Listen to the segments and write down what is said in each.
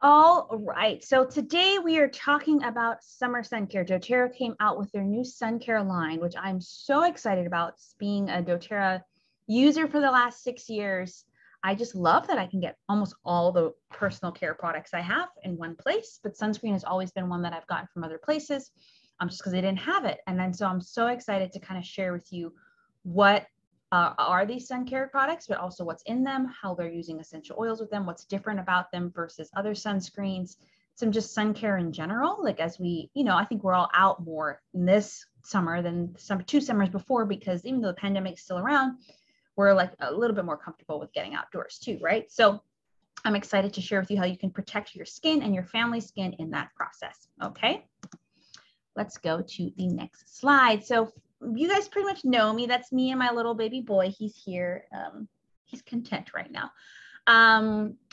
All right, so today we are talking about summer sun care. Doterra came out with their new sun care line, which I'm so excited about. Being a Doterra user for the last 6 years, I just love that I can get almost all the personal care products I have in one place, but sunscreen has always been one that I've gotten from other places, just because they didn't have it. And then so I'm so excited to kind of share with you what are these sun care products, but also what's in them, how they're using essential oils with them, what's different about them versus other sunscreens, some just sun care in general. Like as we, I think we're all out more in this summer than some 2 summers before, because even though the pandemic is still around, we're like a little bit more comfortable with getting outdoors too, right? So I'm excited to share with you how you can protect your skin and your family's skin in that process. Okay, let's go to the next slide. So you guys pretty much know me. That's me and my little baby boy. He's here. He's content right now.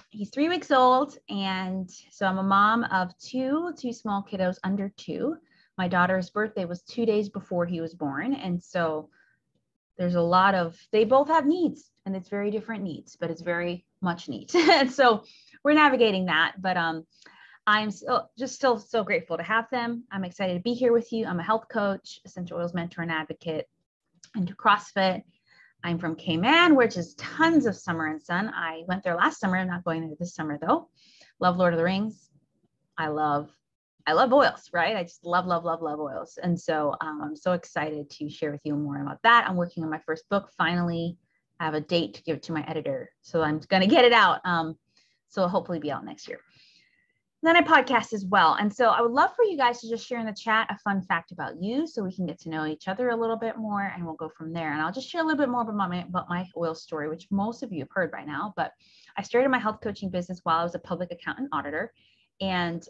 He's 3 weeks old. And so I'm a mom of two small kiddos under 2. My daughter's birthday was 2 days before he was born. And so there's a lot of, they both have needs, and it's very different needs, but it's very much needs. And so we're navigating that. But I'm still so grateful to have them. I'm excited to be here with you. I'm a health coach, essential oils mentor and advocate, and do CrossFit. I'm from Cayman, which is tons of summer and sun. I went there last summer. I'm not going there this summer though. Love Lord of the Rings. I love oils, right? I just love oils. And so I'm so excited to share with you more about that. I'm working on my first book. Finally, I have a date to give to my editor. So I'm going to get it out. So it'll hopefully be out next year. Then I podcast as well. And so I would love for you guys to just share in the chat a fun fact about you so we can get to know each other a little bit more, and we'll go from there. And I'll just share a little bit more about my oil story, which most of you have heard by now. But I started my health coaching business while I was a public accountant auditor. And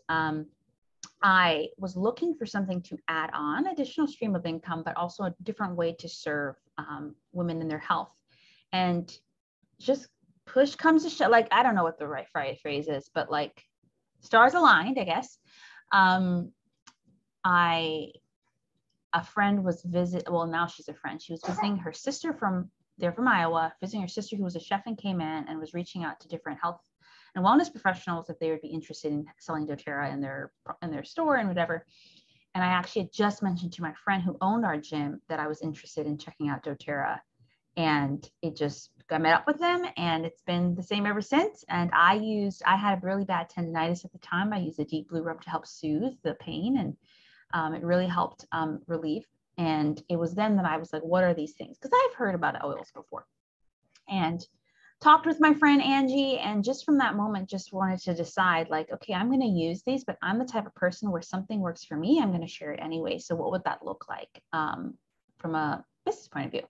I was looking for something to add on, additional stream of income, but also a different way to serve women in their health. And just push comes to shove, like, I don't know what the right phrase is, but like, stars aligned, I guess. A friend was now she's a friend. She was visiting her sister from Iowa, visiting her sister who was a chef in Cayman, and was reaching out to different health and wellness professionals if they would be interested in selling doTERRA in their store and whatever. And I actually had just mentioned to my friend who owned our gym that I was interested in checking out doTERRA. And I met up with them, and it's been the same ever since. And I had a really bad tendonitis at the time. I used a deep blue rub to help soothe the pain, and it really helped relieve. And it was then that I was like, what are these things? Because I've heard about oils before, and talked with my friend Angie. And just from that moment, just wanted to decide, like, okay, I'm going to use these, but I'm the type of person where something works for me, I'm going to share it anyway. So what would that look like from a business point of view?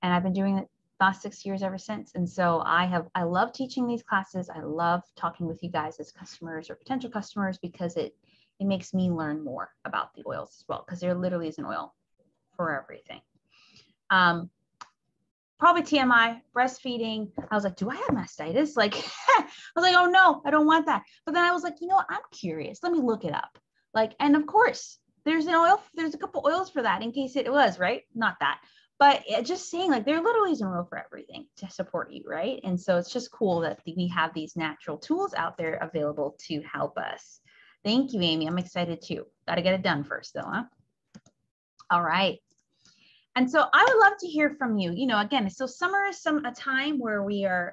And I've been doing it the last 6 years ever since. And so I love teaching these classes. I love talking with you guys as customers or potential customers, because it makes me learn more about the oils as well, because there literally is an oil for everything. Probably TMI, breastfeeding. I was like, do I have mastitis? Like, I was like, oh no, I don't want that. But then I was like, I'm curious. Let me look it up. Like, and of course, there's a couple oils for that in case it was, right? Not that. But just saying, like, there literally is an oil for everything to support you, right? And so it's just cool that we have these natural tools out there available to help us. Thank you, Amy. I'm excited too. Got to get it done first though, huh? All right. And so I would love to hear from you. Again, so summer is a time where we're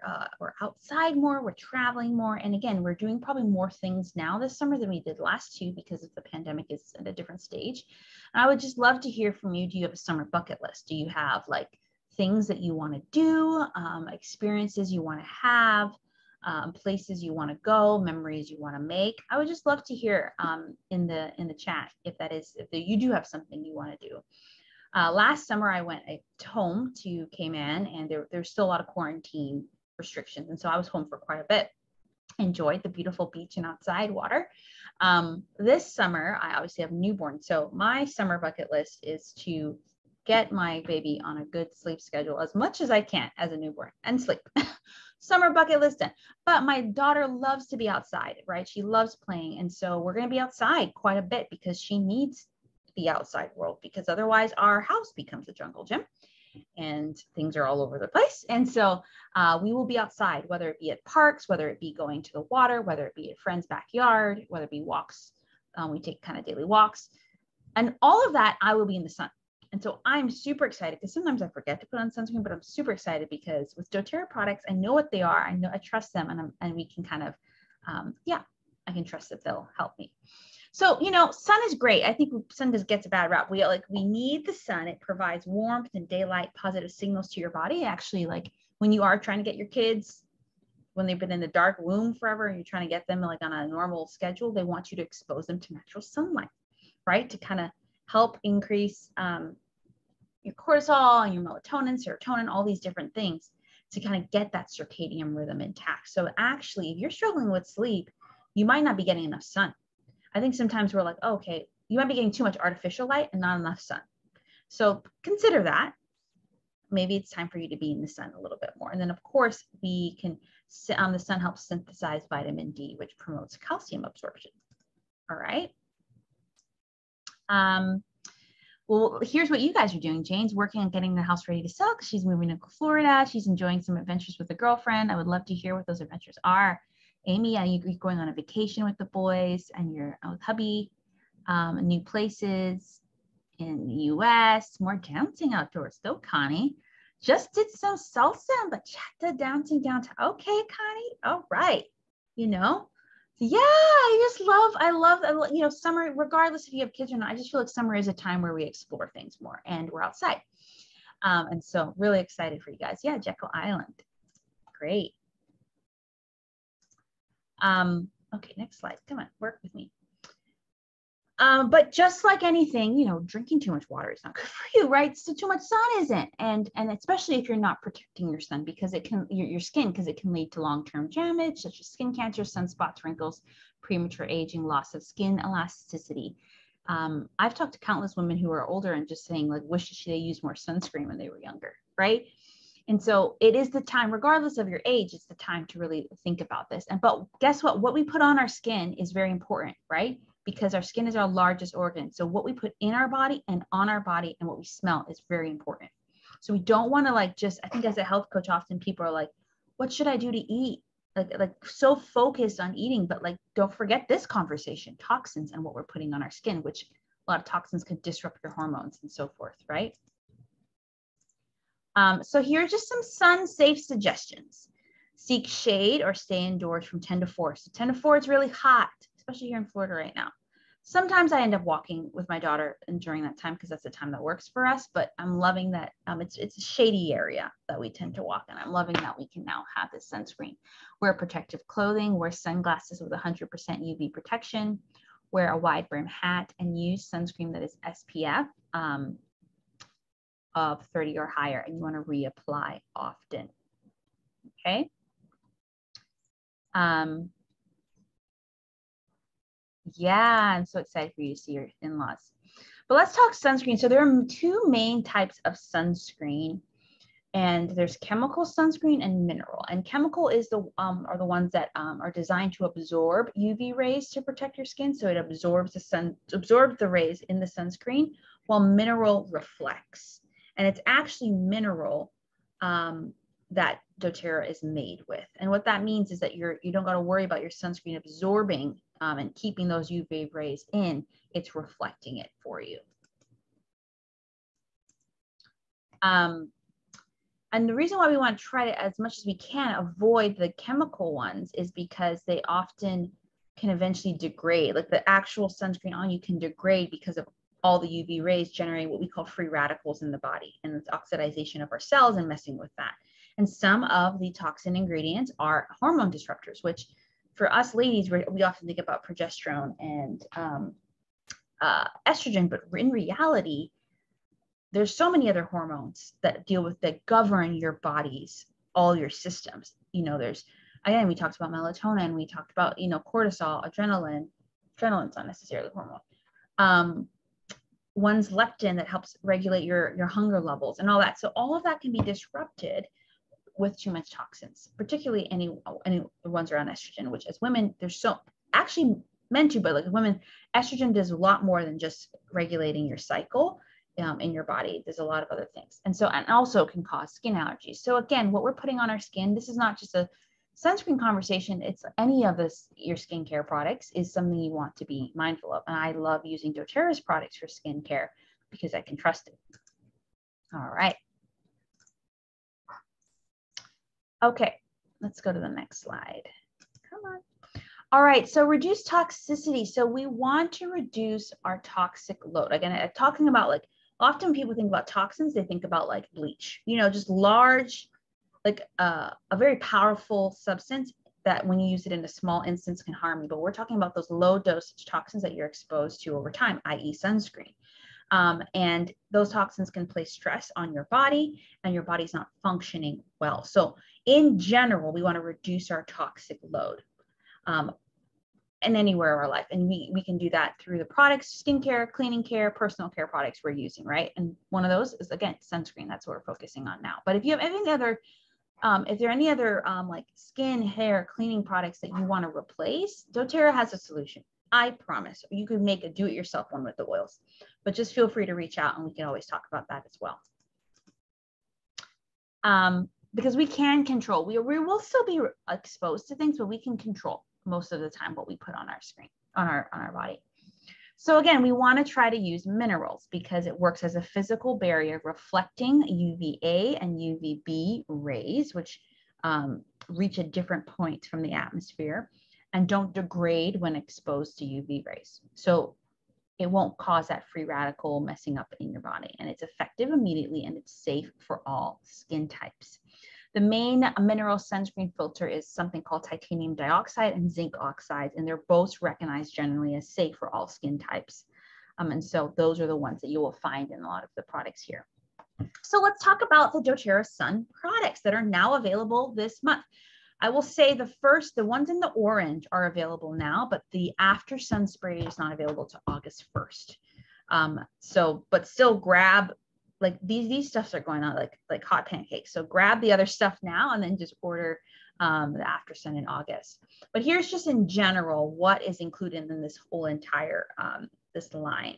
outside more, we're traveling more. And again, we're doing probably more things now this summer than we did last 2, because of the pandemic is at a different stage. And I would just love to hear from you. Do you have a summer bucket list? Do you have like things that you want to do, experiences you want to have, places you want to go, memories you want to make? I would just love to hear in the chat if you do have something you want to do. Last summer, I went home to Cayman, and there's still a lot of quarantine restrictions. And so I was home for quite a bit. Enjoyed the beautiful beach and outside water. This summer, I obviously have a newborn. So my summer bucket list is to get my baby on a good sleep schedule as much as I can as a newborn, and sleep. Summer bucket list done. But my daughter loves to be outside, right? She loves playing. And so we're going to be outside quite a bit, because she needs the outside world, because otherwise our house becomes a jungle gym. and things are all over the place. And so we will be outside, whether it be at parks, whether it be going to the water, whether it be a friend's backyard, whether it be walks. We take kind of daily walks, and all of that, I will be in the sun. And so I'm super excited because sometimes I forget to put on sunscreen, but I'm super excited because with doTERRA products, I know what they are. I trust them, and we can kind of, I can trust that they'll help me. So, sun is great. I think sun just gets a bad rap. We need the sun. It provides warmth and daylight, positive signals to your body. Actually, like when you are trying to get your kids, when they've been in the dark womb forever and you're trying to get them like on a normal schedule, they want you to expose them to natural sunlight, right? To kind of help increase your cortisol and your melatonin, serotonin, all these different things to kind of get that circadian rhythm intact. So actually, if you're struggling with sleep, you might not be getting enough sun. I think sometimes we're like, oh, okay, you might be getting too much artificial light and not enough sun. So consider that. Maybe it's time for you to be in the sun a little bit more. And then of course we can sit on the sun, helps synthesize vitamin D, which promotes calcium absorption. All right. Well, here's what you guys are doing. Jane's working on getting the house ready to sell because she's moving to Florida. She's enjoying some adventures with a girlfriend. I would love to hear what those adventures are. Amy, you're going on a vacation with the boys and you're with hubby, new places in the US, more dancing outdoors. Though, Connie just did some salsa and bachata dancing downtown. Okay, Connie. All right. Yeah, I love, summer, regardless if you have kids or not. I just feel like summer is a time where we explore things more and we're outside. And so really excited for you guys. Yeah, Jekyll Island. Great. Okay, next slide. Come on, work with me. But just like anything, drinking too much water is not good for you, right? So too much sun isn't. And especially if you're not protecting your sun because it can, your skin, because it can lead to long-term damage, such as skin cancer, sunspots, wrinkles, premature aging, loss of skin elasticity. I've talked to countless women who are older and just saying like, wish they used more sunscreen when they were younger, right? And so it is the time, regardless of your age, it's the time to really think about this. But guess what? What we put on our skin is very important, right? Because our skin is our largest organ. So what we put in our body and on our body and what we smell is very important. So we don't want to I think as a health coach, often people are like, what should I do to eat? Like so focused on eating, but don't forget this conversation, toxins and what we're putting on our skin, which a lot of toxins could disrupt your hormones and so forth, right? So here are just some sun-safe suggestions. Seek shade or stay indoors from 10 to 4. So 10 to 4 is really hot, especially here in Florida right now. Sometimes I end up walking with my daughter and during that time because that's the time that works for us, but I'm loving that it's a shady area that we tend to walk in. I'm loving that we can now have this sunscreen. Wear protective clothing, wear sunglasses with 100% UV protection, wear a wide brim hat, and use sunscreen that is SPF of 30 or higher, and you want to reapply often. Okay. Yeah, I'm so excited for you to see your in-laws. But let's talk sunscreen. So there are two main types of sunscreen, and there's chemical sunscreen and mineral. And chemical is are the ones that are designed to absorb UV rays to protect your skin. So it absorbs the rays in the sunscreen, while mineral reflects. And it's actually mineral that doTERRA is made with. And what that means is that you don't got to worry about your sunscreen absorbing and keeping those UV rays in. It's reflecting it for you. And the reason why we want to try to, as much as we can, avoid the chemical ones is because they often can eventually degrade. Like the actual sunscreen on you can degrade because of all the UV rays generating what we call free radicals in the body, and it's oxidization of our cells and messing with that. And some of the toxin ingredients are hormone disruptors, which for us ladies, we often think about progesterone and estrogen, but in reality, there's so many other hormones that govern your body's, all your systems. There's, again, we talked about melatonin, we talked about, cortisol, adrenaline. Adrenaline's not necessarily a hormone. One's leptin that helps regulate your hunger levels and all that. So all of that can be disrupted with too much toxins, particularly any ones around estrogen, which as women, there's actually men too, but like women, estrogen does a lot more than just regulating your cycle. in your body. There's a lot of other things. And so, and also can cause skin allergies. So again, what we're putting on our skin, this is not just a sunscreen conversation. It's any of this, your skincare products is something you want to be mindful of. And I love using doTERRA's products for skincare because I can trust it. All right. Okay, let's go to the next slide. Come on. All right, so reduce toxicity. So we want to reduce our toxic load. Again, I'm talking about like, often people think about toxins, they think about like bleach, you know, just large, like a very powerful substance that when you use it in a small instance can harm you. But we're talking about those low dosage toxins that you're exposed to over time, i.e. sunscreen. And those toxins can place stress on your body and your body's not functioning well. So in general, we want to reduce our toxic load in anywhere of our life. And we can do that through the products, skincare, cleaning care, personal care products we're using, right? And one of those is, again, sunscreen. That's what we're focusing on now. But if you have any other, if there are any other like skin, hair, cleaning products that you want to replace, doTERRA has a solution. I promise. You could make a do-it-yourself one with the oils, but just feel free to reach out and we can always talk about that as well. Because we can control, we will still be exposed to things, but we can control most of the time what we put on our screen, on our body. So again, we want to try to use minerals because it works as a physical barrier reflecting UVA and UVB rays, which reach at different points from the atmosphere and don't degrade when exposed to UV rays. So it won't cause that free radical messing up in your body, and it's effective immediately and it's safe for all skin types. The main mineral sunscreen filter is something called titanium dioxide and zinc oxide, and they're both recognized generally as safe for all skin types. And so those are the ones that you will find in a lot of the products here. So let's talk about the doTERRA Sun products that are now available this month. I will say the ones in the orange are available now, but the After Sun Spray is not available to August 1st. But still grab, like these stuffs are going on like hot pancakes. So grab the other stuff now and then just order the After Sun in August. But here's just in general what is included in this whole entire this line.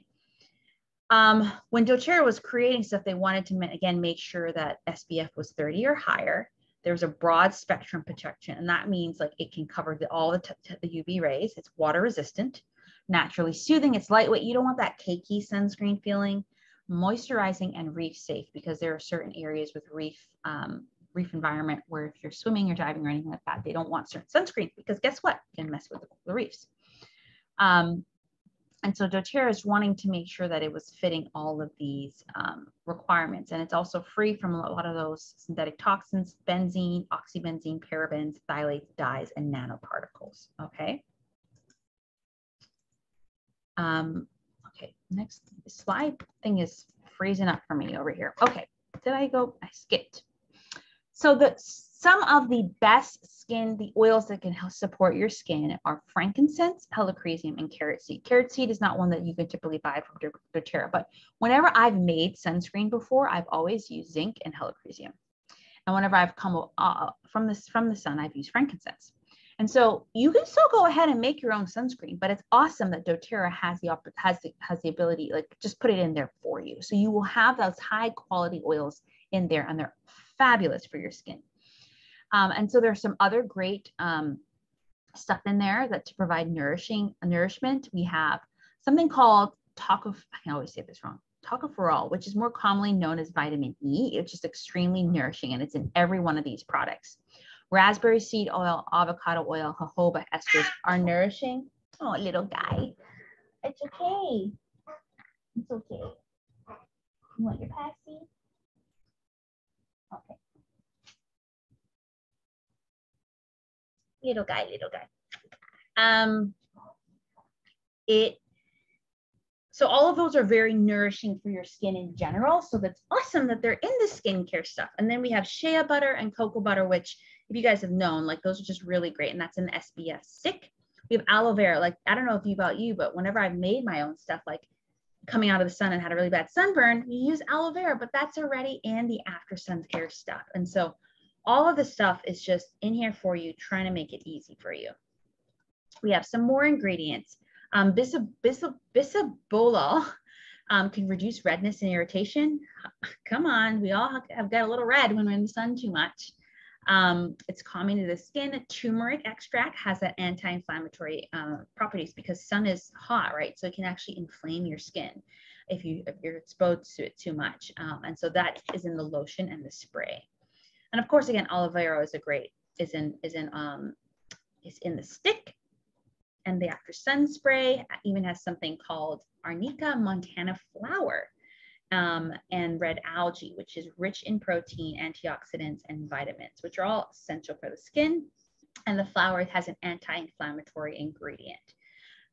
When doTERRA was creating stuff, they wanted to again make sure that SPF was 30 or higher. There's a broad spectrum protection, and that means like it can cover all the UV rays. It's water resistant, naturally soothing. It's lightweight. You don't want that cakey sunscreen feeling. Moisturizing and reef safe, because there are certain areas with reef environment where if you're swimming or diving or anything like that, they don't want certain sunscreen because guess what? It can mess with the reefs. And so doTERRA is wanting to make sure that it was fitting all of these requirements. And it's also free from a lot of those synthetic toxins, benzene, oxybenzene, parabens, phthalates, dyes, and nanoparticles, okay? Okay, next slide thing is freezing up for me over here. Okay, did I go? I skipped. So some of the best the oils that can help support your skin are frankincense, helichrysum, and carrot seed. Carrot seed is not one that you can typically buy from doTERRA, but whenever I've made sunscreen before, I've always used zinc and helichrysum. And whenever I've come from the sun, I've used frankincense. And so you can still go ahead and make your own sunscreen, but it's awesome that doTERRA has the ability, like just put it in there for you. So you will have those high quality oils in there, and they're fabulous for your skin. And so there's some other great stuff in there that to provide nourishment. We have something called I can always say this wrong, tocopherol, which is more commonly known as vitamin E. It's just extremely nourishing, and it's in every one of these products. Raspberry seed oil, avocado oil, jojoba esters are nourishing. Oh, little guy. It's okay. It's okay. You want your passy? Okay. Little guy. So all of those are very nourishing for your skin in general. So that's awesome that they're in the skincare stuff. And then we have shea butter and cocoa butter, which if you guys have known, like those are just really great. And that's an SPF stick. We have aloe vera. Like, I don't know about you, but whenever I've made my own stuff, like coming out of the sun and had a really bad sunburn, you use aloe vera, but that's already in the after sun care stuff. And so all of the stuff is just in here for you, trying to make it easy for you. We have some more ingredients. Bisabolol Can reduce redness and irritation. Come on, we all have got a little red when we're in the sun too much. It's calming to the skin. Turmeric extract has that anti-inflammatory properties because sun is hot, right? So it can actually inflame your skin if you're exposed to it too much. And so that is in the lotion and the spray. And of course, again, aloe vera is in the stick. And the after sun spray even has something called Arnica montana flower and red algae, which is rich in protein, antioxidants, and vitamins, which are all essential for the skin. And the flower has an anti-inflammatory ingredient.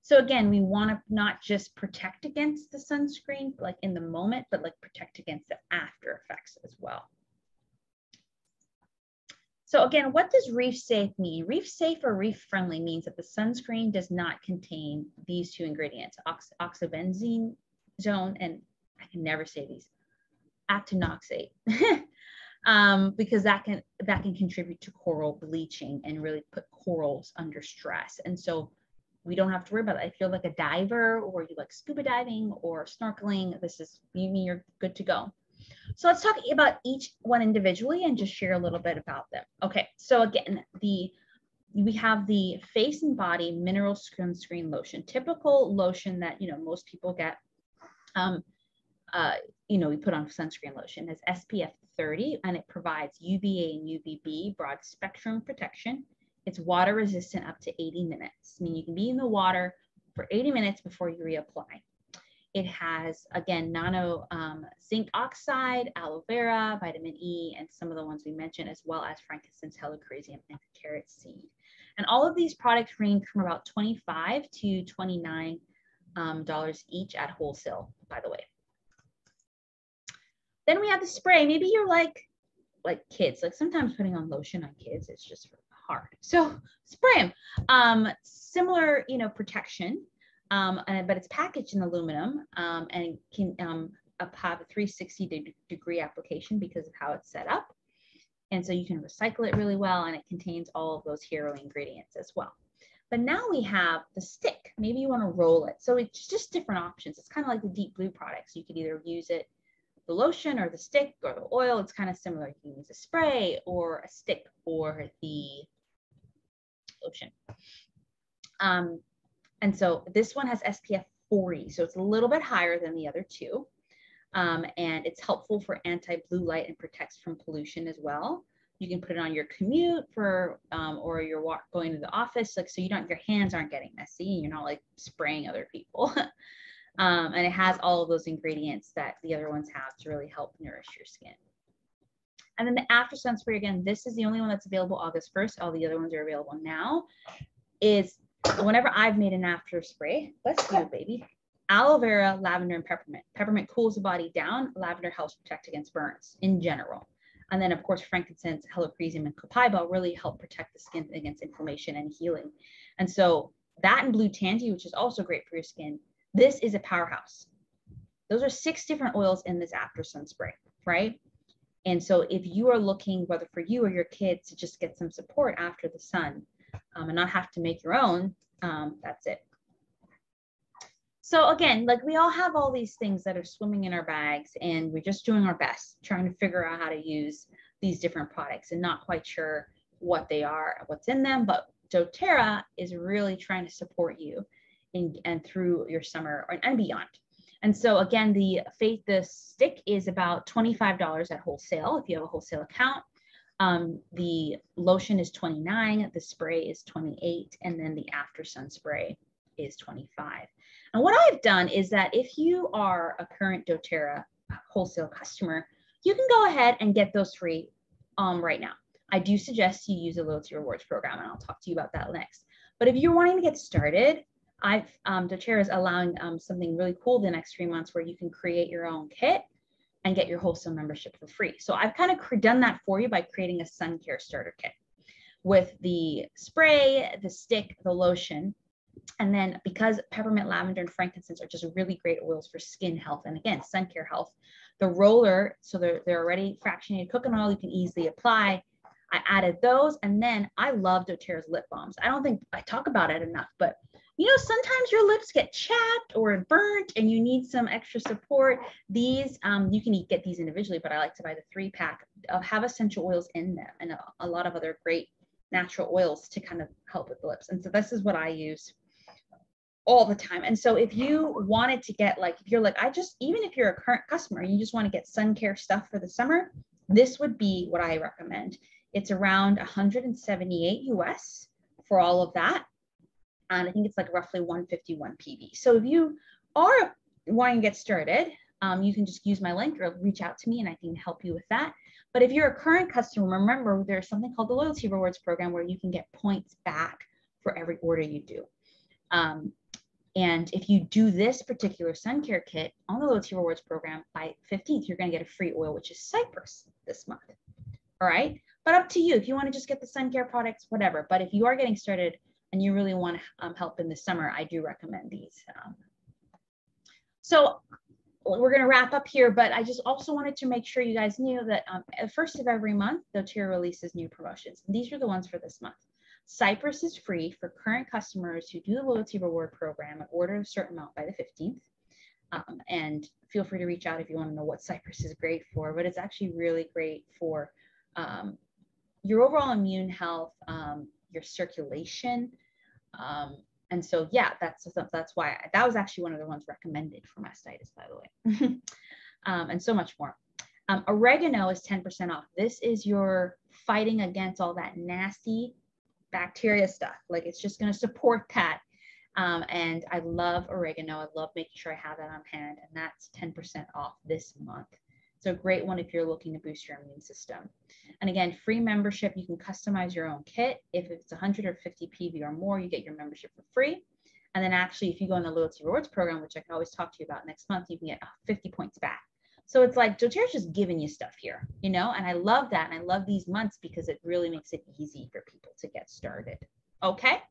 So again, we want to not just protect against the sunscreen, like in the moment, but like protect against the after effects as well. So again, what does Reef Safe mean? Reef Safe or Reef Friendly means that the sunscreen does not contain these two ingredients, oxybenzone and I can never say these, actinoxate, because that can contribute to coral bleaching and really put corals under stress. And so we don't have to worry about it. If you're like a diver or you like scuba diving or snorkeling, you're good to go. So let's talk about each one individually and just share a little bit about them. Okay, so again, we have the face and body mineral sunscreen lotion, typical lotion that most people get. We put on sunscreen lotion. It's SPF 30 and it provides UVA and UVB broad spectrum protection. It's water resistant up to 80 minutes. I mean, you can be in the water for 80 minutes before you reapply. It has, again, nano zinc oxide, aloe vera, vitamin E, and some of the ones we mentioned, as well as frankincense, helichrysum, and carrot seed. And all of these products range from about $25 to $29 each at wholesale, by the way. Then we have the spray. Maybe you're like kids, like sometimes putting on lotion on kids, it's just hard. So spray them. Similar, protection. But it's packaged in aluminum and can have a 360-degree application because of how it's set up. And so you can recycle it really well, and it contains all of those hero ingredients as well. But now we have the stick. Maybe you want to roll it. So it's just different options. It's kind of like the deep blue products. You could either use it, the lotion or the stick or the oil. It's kind of similar. You can use a spray or a stick or the lotion. And so this one has SPF 40, so it's a little bit higher than the other two. And it's helpful for anti-blue light and protects from pollution as well. You can put it on your commute or your going to the office, so your hands aren't getting messy and you're not like spraying other people. And it has all of those ingredients that the other ones have to really help nourish your skin. And then the after sun spray, again, this is the only one that's available August 1st. All the other ones are available now. Is whenever I've made an after spray, let's do it, baby. Aloe vera, lavender, and peppermint. Peppermint cools the body down. Lavender helps protect against burns in general. And then, of course, frankincense, helichrysum, and copaiba really help protect the skin against inflammation and healing. And so that and blue tansy, which is also great for your skin, this is a powerhouse. Those are 6 different oils in this after sun spray, right? And so if you are looking, whether for you or your kids, to just get some support after the sun, and not have to make your own, that's it. So again, like we all have all these things that are swimming in our bags, and we're just doing our best trying to figure out how to use these different products and not quite sure what they are, what's in them. But Doterra is really trying to support you and through your summer and beyond. And so again, the stick is about $25 at wholesale if you have a wholesale account. The lotion is $29, the spray is $28, and then the after sun spray is $25. And what I've done is that if you are a current Doterra wholesale customer, you can go ahead and get those free right now. I do suggest you use a loyalty rewards program, and I'll talk to you about that next. But if you're wanting to get started, Doterra is allowing something really cool the next 3 months where you can create your own kit and get your wholesale membership for free. So I've kind of done that for you by creating a sun care starter kit with the spray, the stick, the lotion. And then because peppermint, lavender, and frankincense are just really great oils for skin health and again, sun care health, the roller, so they're already fractionated coconut oil you can easily apply. I added those, and then I love Doterra's lip balms. I don't think I talk about it enough, but You know, sometimes your lips get chapped or burnt and you need some extra support. These, you can get these individually, but I like to buy the 3-pack of have essential oils in them and a lot of other great natural oils to kind of help with the lips. And so this is what I use all the time. And so if you wanted to get like, if you're like, even if you're a current customer, you just want to get sun care stuff for the summer, this would be what I recommend. It's around 178 US for all of that. And I think it's like roughly 151 PV. So if you are wanting to get started, you can just use my link or reach out to me and I can help you with that. But if you're a current customer, remember there's something called the Loyalty Rewards Program where you can get points back for every order you do. And if you do this particular sun care kit on the Loyalty Rewards Program by 15th, you're going to get a free oil, which is cypress this month. All right. But up to you. If you want to just get the sun care products, whatever. But if you are getting started and you really want help in the summer, I do recommend these. So we're going to wrap up here, but I just also wanted to make sure you guys knew that at the first of every month, Doterra releases new promotions. And these are the ones for this month. Cypress is free for current customers who do the Loyalty Reward Program and order a certain amount by the 15th. And feel free to reach out if you want to know what Cypress is great for, but it's actually really great for your overall immune health, your circulation. And so, yeah, that's why that was actually one of the ones recommended for mastitis, by the way, and so much more. Oregano is 10% off. This is your fighting against all that nasty bacteria stuff. Like it's just going to support that. And I love oregano. I love making sure I have that on hand. And that's 10% off this month. It's a great one if you're looking to boost your immune system. And again, free membership. You can customize your own kit. If it's 150 PV or more, you get your membership for free. And then actually, if you go on the Loyalty Rewards Program, which I can always talk to you about next month, you can get 50 points back. So it's like Doterra's just giving you stuff here, you know, and I love that. And I love these months because it really makes it easy for people to get started. Okay.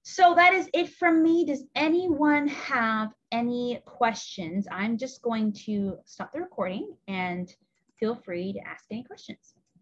So that is it from me. Does anyone have any questions? I'm just going to stop the recording and feel free to ask any questions.